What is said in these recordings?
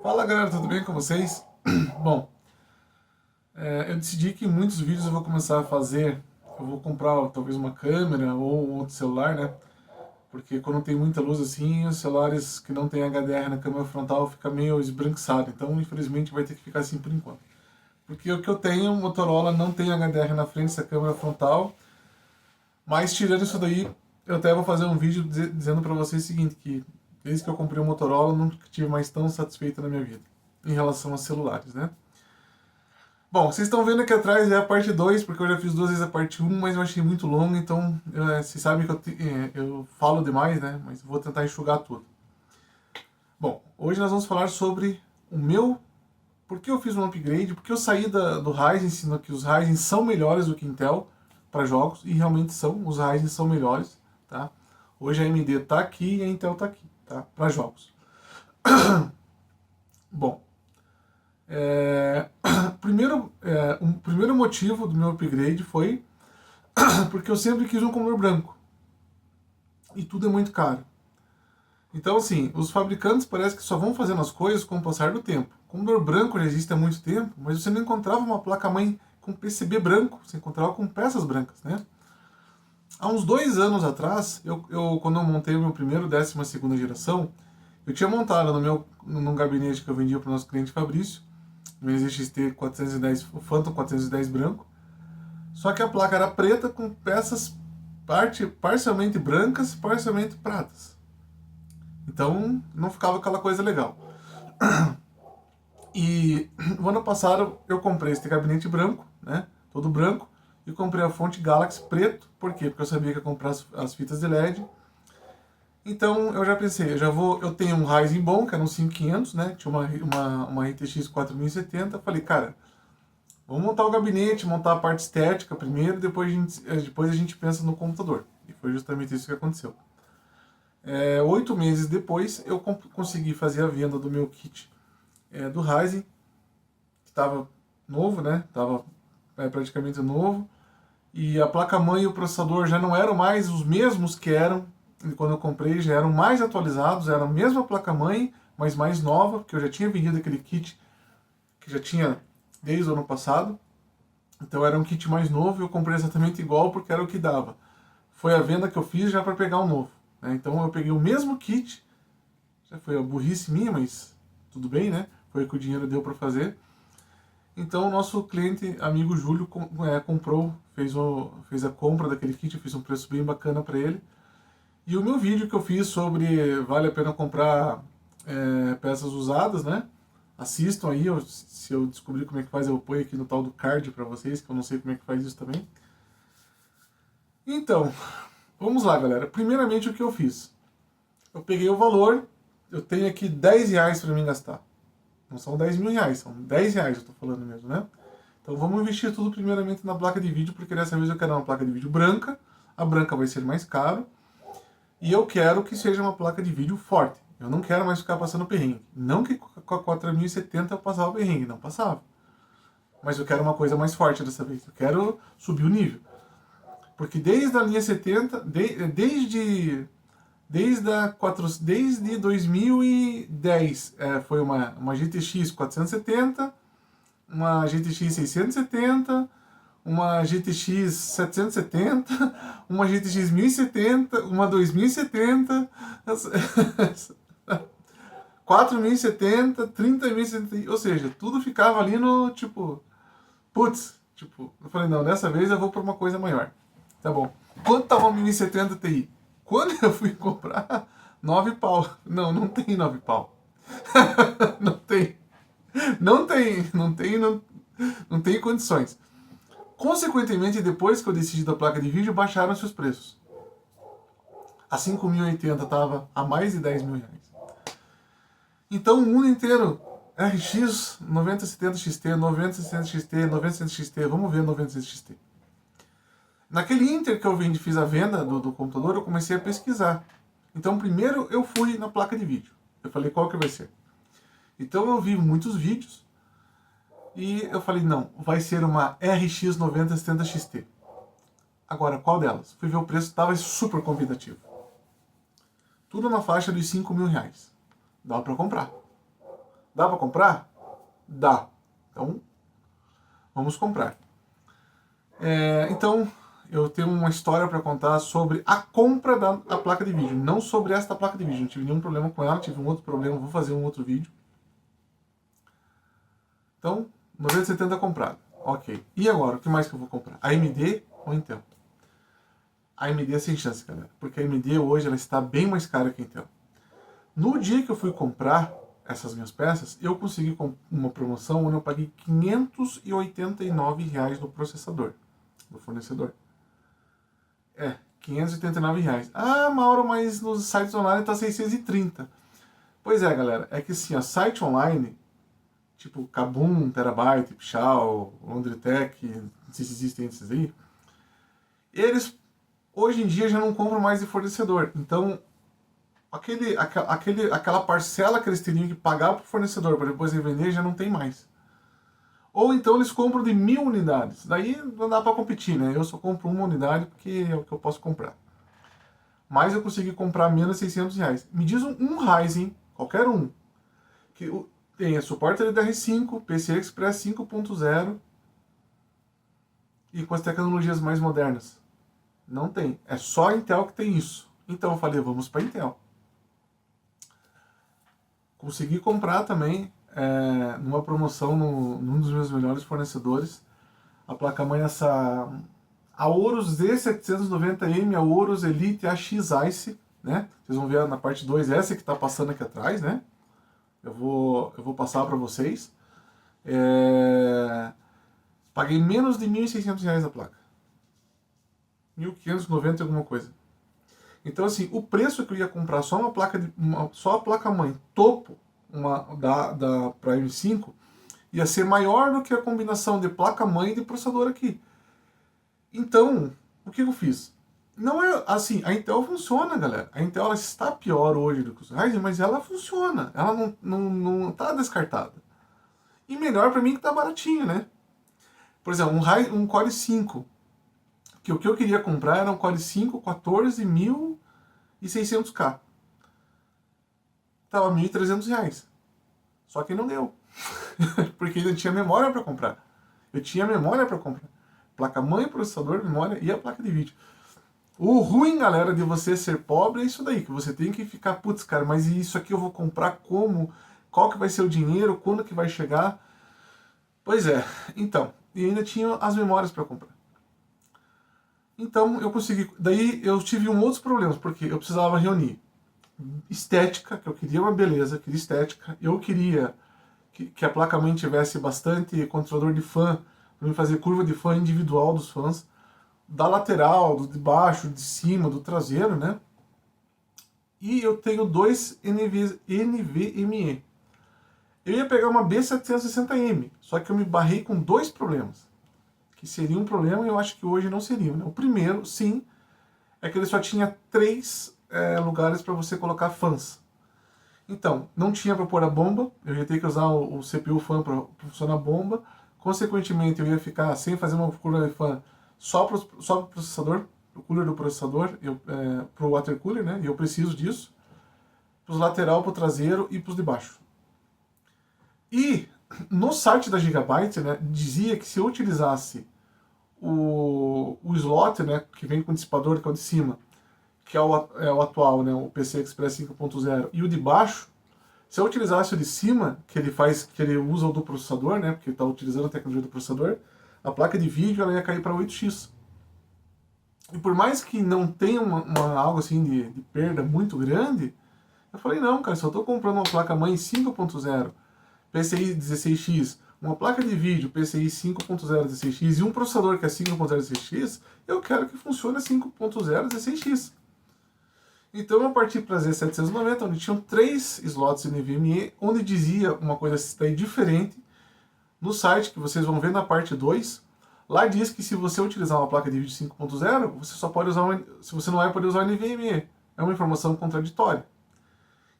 Fala galera, tudo bem com vocês? Bom, eu decidi que muitos vídeos eu vou começar a fazer, eu vou comprar talvez uma câmera ou um outro celular, né? Porque quando tem muita luz assim, os celulares que não tem HDR na câmera frontal fica meio esbranquiçado, então infelizmente vai ter que ficar assim por enquanto. Porque o que eu tenho, o Motorola não tem HDR na frente dessa câmera frontal, mas tirando isso daí, eu até vou fazer um vídeo dizendo pra vocês o seguinte, que desde que eu comprei o Motorola, eu nunca tive mais tão satisfeito na minha vida, em relação a celulares, né? Bom, vocês estão vendo aqui atrás é a parte 2 porque eu já fiz duas vezes a parte um, mas eu achei muito longa, então vocês sabem que eu falo demais, né? Mas vou tentar enxugar tudo. Bom, hoje nós vamos falar sobre o meu... Por que eu fiz um upgrade, porque eu saí do Ryzen, ensinando que os Ryzen são melhores do que Intel para jogos, e realmente são, os Ryzen são melhores, tá? Hoje a AMD está aqui e a Intel está aqui, tá? Para jogos. Bom, É, o primeiro motivo do meu upgrade foi porque eu sempre quis um computador branco. E tudo é muito caro. Então, assim, os fabricantes parece que só vão fazendo as coisas com o passar do tempo. O computador branco já existe há muito tempo, mas você não encontrava uma placa-mãe com PCB branco, você encontrava com peças brancas, né? Há uns 2 anos atrás, quando eu montei o meu primeiro 12ª geração, eu tinha montado num gabinete que eu vendia para o nosso cliente Fabrício, no XT 410, o Phantom 410 branco. Só que a placa era preta com peças parcialmente brancas, parcialmente pratas. Então não ficava aquela coisa legal. E no ano passado eu comprei este gabinete branco, né? Todo branco, e comprei a fonte Galaxy preto. Por quê? Porque eu sabia que ia comprar as fitas de LED. Então eu já pensei, eu tenho um Ryzen bom, que era um 5500, né? Tinha uma RTX 4070. Falei, cara, vamos montar o gabinete, montar a parte estética primeiro, depois a gente pensa no computador. E foi justamente isso que aconteceu. 8 meses depois, eu consegui fazer a venda do meu kit do Ryzen, que estava novo, né? Estava praticamente novo. E a placa-mãe e o processador já não eram mais os mesmos que eram quando eu comprei, já eram mais atualizados, era a mesma placa-mãe, mas mais nova, porque eu já tinha vendido aquele kit que já tinha desde o ano passado. Então era um kit mais novo e eu comprei exatamente igual porque era o que dava. Foi a venda que eu fiz já para pegar um novo, né? Então eu peguei o mesmo kit, já foi a burrice minha, mas tudo bem, né? Foi o que o dinheiro deu para fazer. Então o nosso cliente, amigo Júlio, comprou, fez a compra daquele kit, eu fiz um preço bem bacana para ele. E o meu vídeo que eu fiz sobre vale a pena comprar peças usadas, né? Assistam aí, se eu descobrir como é que faz, eu ponho aqui no tal do card para vocês, que eu não sei como é que faz isso também. Então, vamos lá, galera. Primeiramente, o que eu fiz? Eu peguei o valor, eu tenho aqui 10 reais para mim gastar. Não são 10 mil reais, são 10 reais, eu tô falando mesmo, né? Então vamos investir tudo primeiramente na placa de vídeo, porque dessa vez eu quero uma placa de vídeo branca, a branca vai ser mais caro, e eu quero que seja uma placa de vídeo forte. Eu não quero mais ficar passando perrengue. Não que com a 4070 eu passava perrengue, não passava. Mas eu quero uma coisa mais forte dessa vez. Eu quero subir o nível. Porque desde a linha 70, desde 2010, foi uma GTX 470, uma GTX 670, uma GTX 770, uma GTX 1070, uma 2070, 4070, 3070, ou seja, tudo ficava ali no tipo, putz, tipo, eu falei, não, dessa vez eu vou para uma coisa maior. Tá bom. Quanto tava uma 1070 Ti? Quando eu fui comprar, 9 pau. Não, não tem 9 pau. Não tem. Não tem condições. Consequentemente, depois que eu decidi da placa de vídeo, baixaram-se os preços. A 5080 estava a mais de 10 mil reais. Então o mundo inteiro, RX 9070 XT, 9070 XT, 9070 XT, vamos ver 9070 XT. Naquele Inter que eu fiz a venda do computador, eu comecei a pesquisar. Então primeiro eu fui na placa de vídeo. Eu falei, qual que vai ser? Então eu vi muitos vídeos e eu falei, não, vai ser uma RX 9070 XT. Agora, qual delas? Fui ver o preço, estava super convidativo. Tudo na faixa dos 5 mil reais. Dá para comprar. Dá para comprar? Dá. Então, vamos comprar. Então, eu tenho uma história para contar sobre a compra da placa de vídeo, não sobre esta placa de vídeo. Não tive nenhum problema com ela, tive um outro problema, vou fazer um outro vídeo. Então, 970 comprado. Ok. E agora, o que mais que eu vou comprar? AMD ou Intel? A AMD é sem chance, galera, porque a AMD hoje ela está bem mais cara que a Intel. No dia que eu fui comprar essas minhas peças, eu consegui com uma promoção onde eu paguei R$589 no processador, do fornecedor. R$589. Ah, Mauro, mas nos sites online tá 630. Pois é, galera, é que assim, ó, site online, tipo Kabum, Terabyte, Pichau, Londritech, não sei se existem esses aí, eles hoje em dia já não compram mais de fornecedor. Então, aquela parcela que eles teriam que pagar para o fornecedor para depois revender já não tem mais. Ou então eles compram de 1000 unidades. Daí não dá para competir, né? Eu só compro uma unidade porque é o que eu posso comprar. Mas eu consegui comprar menos de R$600. Me diz um Ryzen, qualquer um, que tenha suporte LDR5, PCI Express 5.0 e com as tecnologias mais modernas. Não tem. É só a Intel que tem isso. Então eu falei, vamos para a Intel. Consegui comprar também, numa promoção num dos meus melhores fornecedores, a placa-mãe essa Aorus Z790M, Aorus Elite AX Ice, né? Vocês vão ver na parte 2 essa que está passando aqui atrás, né? Eu vou passar para vocês. Paguei menos de R$1.600 a placa. 1.590 alguma coisa. Então, assim, o preço que eu ia comprar só só a placa-mãe topo da Prime 5 ia ser maior do que a combinação de placa-mãe e de processador aqui. Então, o que eu fiz? Não é assim, a Intel funciona, galera. A Intel ela está pior hoje do que os Ryzen, mas ela funciona. Ela não tá descartada. E melhor para mim que tá baratinho, né? Por exemplo, um Core 5. Que o que eu queria comprar era um Core 5 14.600K. Tava R$1.300. Só que não deu. Porque ainda tinha memória para comprar. Eu tinha memória para comprar. Placa-mãe, processador, memória e a placa de vídeo. O ruim, galera, de você ser pobre é isso daí, que você tem que ficar, putz, cara, mas isso aqui eu vou comprar como? Qual que vai ser o dinheiro? Quando que vai chegar? Pois é, então, e ainda tinha as memórias para comprar. Então eu consegui, daí eu tive outros problemas, porque eu precisava reunir estética, que eu queria uma beleza, queria estética, eu queria que a placa-mãe tivesse bastante controlador de fan, para fazer curva de fan individual dos fãs, da lateral, do de baixo, de cima, do traseiro, né? E eu tenho dois NVMe. Eu ia pegar uma B760M, só que eu me barrei com dois problemas. Que seria um problema e eu acho que hoje não seria. Né? O primeiro, sim, é que ele só tinha 3 lugares para você colocar fãs. Então, não tinha para pôr a bomba, eu ia ter que usar o CPU fan para funcionar a bomba. Consequentemente, eu ia ficar sem fazer uma curva de fan só para o processador, o cooler do processador, para o water cooler, né? E eu preciso disso. Para os lateral, para o traseiro e para os de baixo. E no site da Gigabyte, né, dizia que se eu utilizasse o slot, né, que vem com o dissipador, que é o de cima, que é o atual, né, o PCI Express 5.0, e o de baixo, se eu utilizasse o de cima, que ele usa o do processador, né, porque está utilizando a tecnologia do processador, a placa de vídeo ela ia cair para 8x. E por mais que não tenha algo assim de perda muito grande, eu falei, não, cara, se eu estou comprando uma placa-mãe 5.0, PCI 16X, uma placa de vídeo PCI 5.0 16X e um processador que é 5.0 16X, eu quero que funcione 5.0 16X. Então eu parti para a Z790, onde tinham 3 slots NVMe, onde dizia uma coisa daí diferente. No site, que vocês vão ver na parte 2, lá diz que se você utilizar uma placa de vídeo 5.0, você só pode usar você não vai poder usar o NVMe. É uma informação contraditória.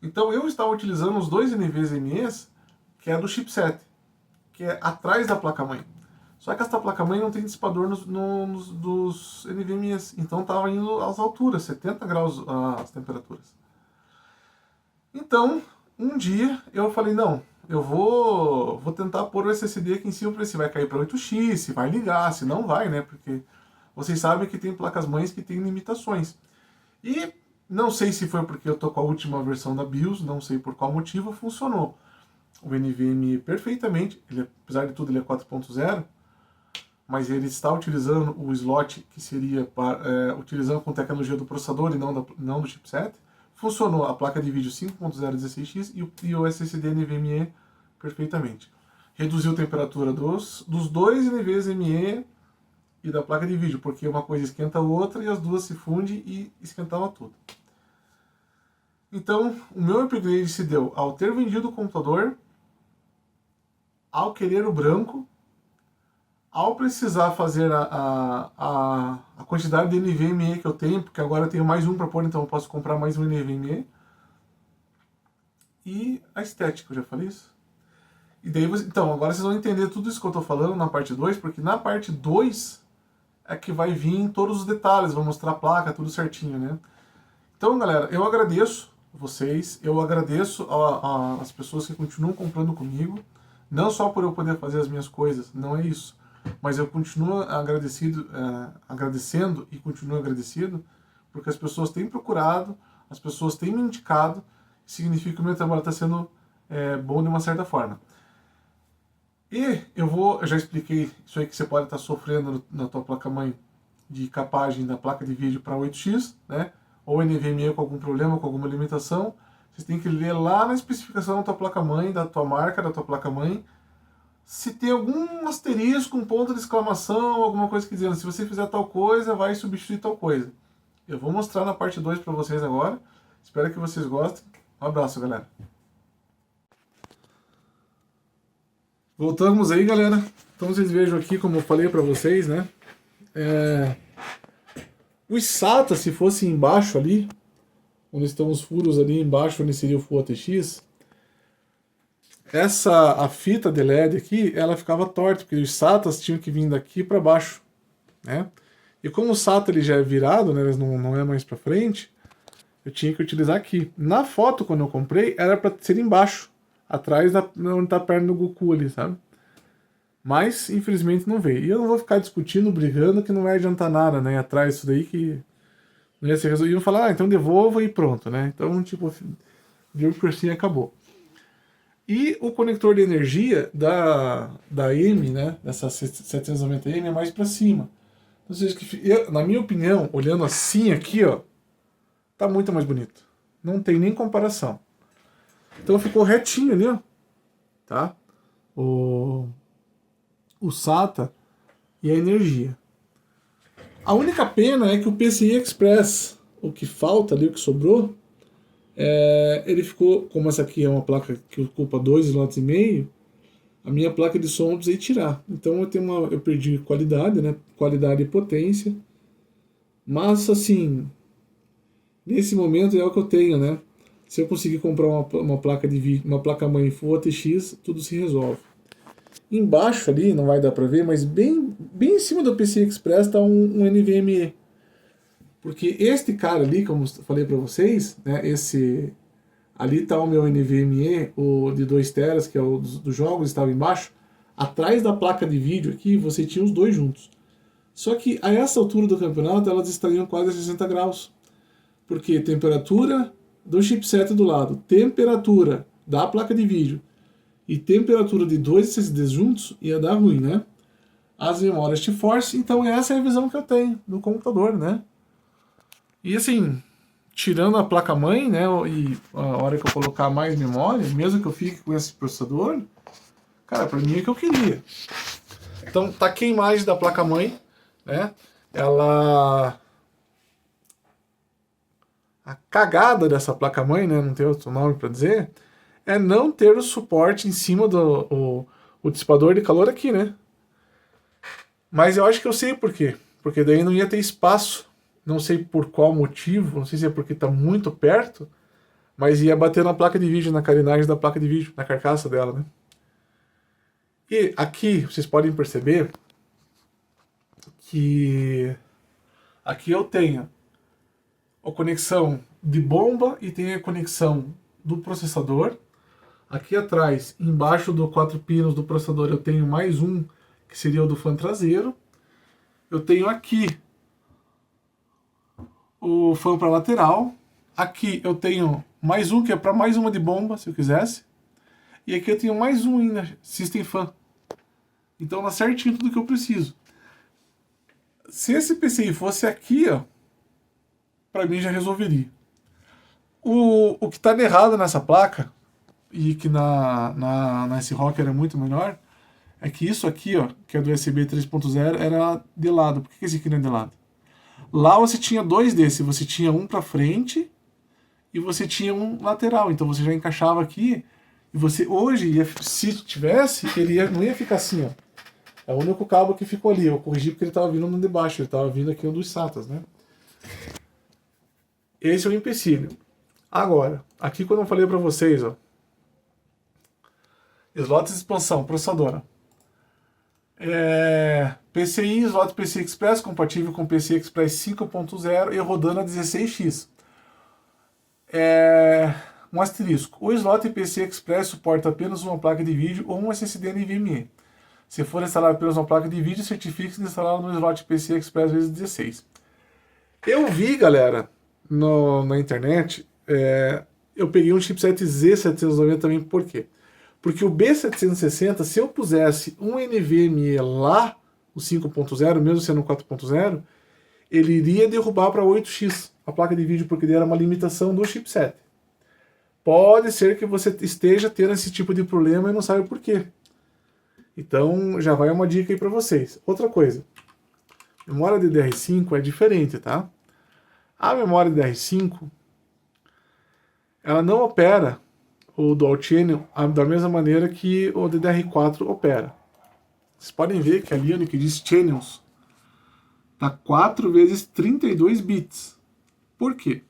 Então eu estava utilizando os dois NVMe's, que é do chipset, que é atrás da placa-mãe. Só que essa placa-mãe não tem dissipador dos NVMe's, então estava indo às alturas, 70 graus as temperaturas. Então, um dia eu falei, não, eu vou tentar pôr o SSD aqui em cima para ver se vai cair para 8x, se vai ligar, se não vai, né? Porque vocês sabem que tem placas-mães que tem limitações. E não sei se foi porque eu tô com a última versão da BIOS, não sei por qual motivo, funcionou o NVMe perfeitamente. Ele, apesar de tudo, ele é 4.0, mas ele está utilizando o slot que seria utilizando com tecnologia do processador e não do chipset. Funcionou a placa de vídeo 5.0 16x e o SSD NVMe perfeitamente. Reduziu a temperatura dos dois NVMe e da placa de vídeo, porque uma coisa esquenta a outra e as duas se fundem e esquentava tudo. Então, o meu upgrade se deu ao ter vendido o computador, ao querer o branco, ao precisar fazer a quantidade de NVMe que eu tenho, porque agora eu tenho mais um para pôr, então eu posso comprar mais um NVMe, e a estética, eu já falei isso? E daí então, agora vocês vão entender tudo isso que eu estou falando na parte 2, porque na parte 2 é que vai vir todos os detalhes, vou mostrar a placa, tudo certinho, né? Então, galera, eu agradeço vocês, eu agradeço as pessoas que continuam comprando comigo, não só por eu poder fazer as minhas coisas, não é isso, mas eu continuo agradecendo e continuo agradecido, porque as pessoas têm procurado, as pessoas têm me indicado, significa que o meu trabalho está sendo bom de uma certa forma. E eu já expliquei isso aí que você pode estar sofrendo na tua placa-mãe de capagem da placa de vídeo para 8x, né? Ou NVMe com algum problema, com alguma limitação. Você tem que ler lá na especificação da tua placa-mãe, da tua marca, da tua placa-mãe, se tem algum asterisco, um ponto de exclamação, alguma coisa que dizendo, se você fizer tal coisa, vai substituir tal coisa. Eu vou mostrar na parte 2 para vocês agora. Espero que vocês gostem. Um abraço, galera. Voltamos aí, galera. Então vocês vejam aqui, como eu falei para vocês, né? O SATA, se fosse embaixo ali, onde estão os furos ali embaixo, onde seria o Full ATX, a fita de LED aqui, ela ficava torta, porque os SATAs tinham que vir daqui para baixo, né? E como o SATA ele já é virado, né, ele não é mais para frente, eu tinha que utilizar aqui. Na foto, quando eu comprei, era para ser embaixo, atrás onde está a perna do Goku ali, sabe? Mas, infelizmente, não veio. E eu não vou ficar discutindo, brigando, que não vai adiantar nada, né? Atrás disso daí que não ia ser resolvido. Iam falar, então devolva e pronto, né? Então, tipo, viu por si acabou. E o conector de energia da M, né? Dessa 790M é mais para cima. Então, na minha opinião, olhando assim aqui, ó, tá muito mais bonito. Não tem nem comparação. Então ficou retinho ali, ó. Tá? O SATA e a energia. A única pena é que o PCI Express, o que falta ali, o que sobrou, ele ficou, como essa aqui é uma placa que ocupa 2,5 slots, a minha placa de som eu precisei tirar. Então eu perdi qualidade, né? Qualidade e potência. Mas assim, nesse momento é o que eu tenho, né? Se eu conseguir comprar uma placa de vídeo, uma placa-mãe Full ATX, tudo se resolve. Embaixo ali, não vai dar para ver, mas bem em cima do PCI Express está um NVMe. Porque este cara ali, como eu falei para vocês, né, ali está o meu NVMe, o de 2 teras, que é o dos jogos, estava embaixo. Atrás da placa de vídeo aqui, você tinha os dois juntos. Só que a essa altura do campeonato, elas estariam quase a 60 graus. Porque temperatura do chipset do lado, temperatura da placa de vídeo e temperatura de dois SSDs juntos, ia dar ruim, né? As memórias GeForce, então essa é a visão que eu tenho do computador, né? E assim, tirando a placa-mãe, né, e a hora que eu colocar mais memória, mesmo que eu fique com esse processador, cara, pra mim é o que eu queria. Então, tá aqui a imagem da placa-mãe, né? A cagada dessa placa-mãe, né, não tem outro nome para dizer, é não ter o suporte em cima do o dissipador de calor aqui, né? Mas eu acho que eu sei por quê. Porque daí não ia ter espaço. Não sei por qual motivo, não sei se é porque está muito perto, mas ia bater na placa de vídeo, na carenagem da placa de vídeo, na carcaça dela, né? E aqui vocês podem perceber que aqui eu tenho a conexão de bomba e tenho a conexão do processador. Aqui atrás, embaixo do 4 pinos do processador, eu tenho mais um, que seria o do fã traseiro. Eu tenho aqui o fã para lateral. Aqui eu tenho mais um, que é para mais uma de bomba, se eu quisesse. E aqui eu tenho mais um ainda, System Fan. Então dá certinho tudo que eu preciso. Se esse PCI fosse aqui, ó, para mim já resolveria. O que está errado nessa placa, e que na S-Rock era muito melhor, é que isso aqui, ó, que é do USB 3.0, era de lado. Por que esse aqui não é de lado? Lá você tinha dois desses, você tinha um para frente e você tinha um lateral. Então você já encaixava aqui e você hoje, se tivesse, ele não ia ficar assim, ó. É o único cabo que ficou ali. Eu corrigi porque ele estava vindo no de baixo, ele estava vindo aqui um dos SATAs, né? Esse é o empecilho. Agora, aqui quando eu falei para vocês, ó, slots de expansão, processadora. PCI, slot PCI Express, compatível com PCI Express 5.0 e rodando a 16x. Um asterisco. O slot PCI Express suporta apenas uma placa de vídeo ou um SSD NVMe. Se for instalado apenas uma placa de vídeo, certifique-se de instalá-lo no slot PCI Express vezes 16. Eu vi, galera, na internet, eu peguei um chipset Z790 também, por quê? Porque o B760, se eu pusesse um NVMe lá, o 5.0, mesmo sendo 4.0, ele iria derrubar para 8x a placa de vídeo, porque era uma limitação do chipset. Pode ser que você esteja tendo esse tipo de problema e não sabe por quê. Então já vai uma dica aí para vocês. Outra coisa, memória DDR5 é diferente, tá? A memória DDR5, ela não opera o Dual Channel da mesma maneira que o DDR4 opera. Vocês podem ver que ali onde que diz Channels, tá 4 vezes 32 bits. Por quê?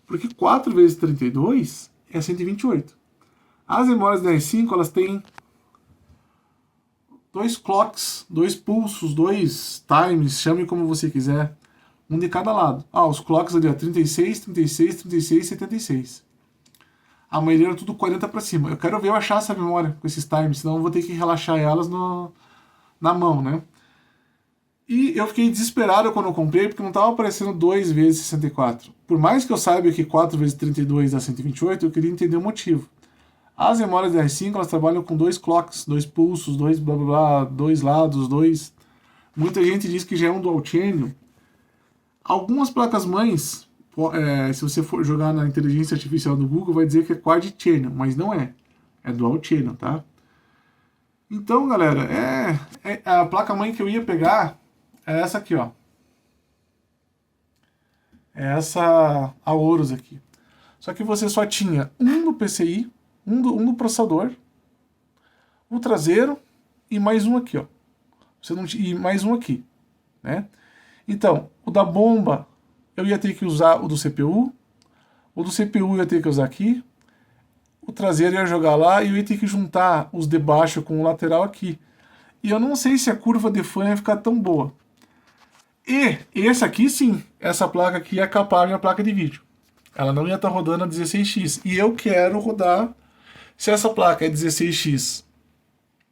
Porque 4 vezes 32 é 128. As memórias DDR5, elas têm dois clocks, dois pulsos, dois times, chame como você quiser, um de cada lado. Os clocks ali, ó, 36, 36, 36, 76. A maioria era tudo 40 para cima. Eu quero ver eu achar essa memória com esses times, senão eu vou ter que relaxar elas na mão, né? E eu fiquei desesperado quando eu comprei, porque não estava aparecendo 2 vezes 64. Por mais que eu saiba que 4 vezes 32 dá 128, eu queria entender o motivo. As memórias DR5, elas trabalham com dois clocks, dois pulsos, dois blá blá blá, dois lados, dois... Muita gente diz que já é um dual channel. Algumas placas-mães, se você for jogar na inteligência artificial do Google, vai dizer que é quad channel, mas não é. É dual channel, tá? Então, galera, a placa-mãe que eu ia pegar é essa aqui, ó. É essa Aorus aqui. Só que você só tinha um no PCI, um no processador, o traseiro e mais um aqui, ó. E mais um aqui, né? Então, o da bomba, eu ia ter que usar o do CPU. O do CPU eu ia ter que usar aqui. O traseiro eu ia jogar lá e eu ia ter que juntar os de baixo com o lateral aqui. E eu não sei se a curva de fan ia ficar tão boa. E esse aqui sim, essa placa aqui ia capar a minha placa de vídeo. Ela não ia estar rodando a 16x. E eu quero rodar, se essa placa é 16x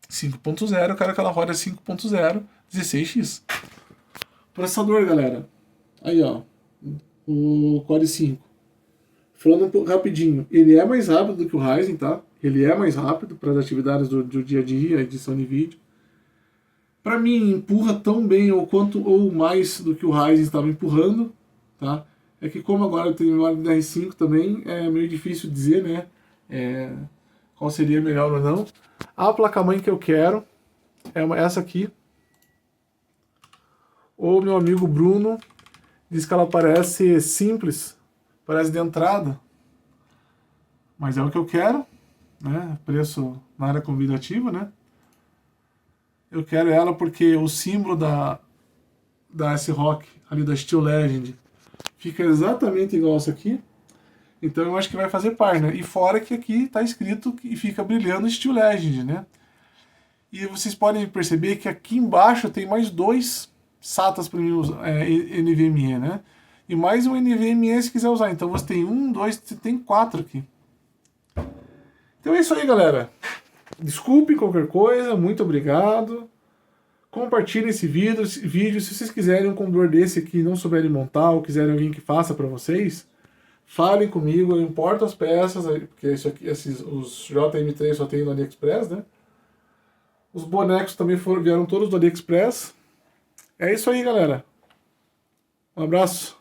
5.0, eu quero que ela rode a 5.0 16x. Processador, galera. Aí, ó. O Core 5. Falando um pouco rapidinho. Ele é mais rápido do que o Ryzen, tá? Ele é mais rápido para as atividades do dia a dia, edição de vídeo. Para mim, empurra tão bem ou quanto ou mais do que o Ryzen estava empurrando, tá? É que como agora eu tenho memória DDR5 também, é meio difícil dizer, né? Qual seria melhor ou não. A placa-mãe que eu quero é essa aqui. O meu amigo Bruno diz que ela parece simples, parece de entrada, mas é o que eu quero, né? Preço na área convidativa, né? Eu quero ela porque o símbolo da S-Rock, ali da Steel Legend, fica exatamente igual essa aqui. Então eu acho que vai fazer par, né? E fora que aqui está escrito e fica brilhando Steel Legend, né? E vocês podem perceber que aqui embaixo tem mais dois SATAs para mim NVMe, né? E mais um NVMe se quiser usar. Então você tem 1, 2, você tem 4 aqui. Então é isso aí, galera. Desculpe qualquer coisa, muito obrigado. Compartilhem esse vídeo. Se vocês quiserem um computador desse aqui e não souberem montar, ou quiserem alguém que faça para vocês, falem comigo, eu importo as peças, porque isso aqui, os JM3 só tem no AliExpress, né? Os bonecos também vieram todos do AliExpress. É isso aí, galera. Um abraço.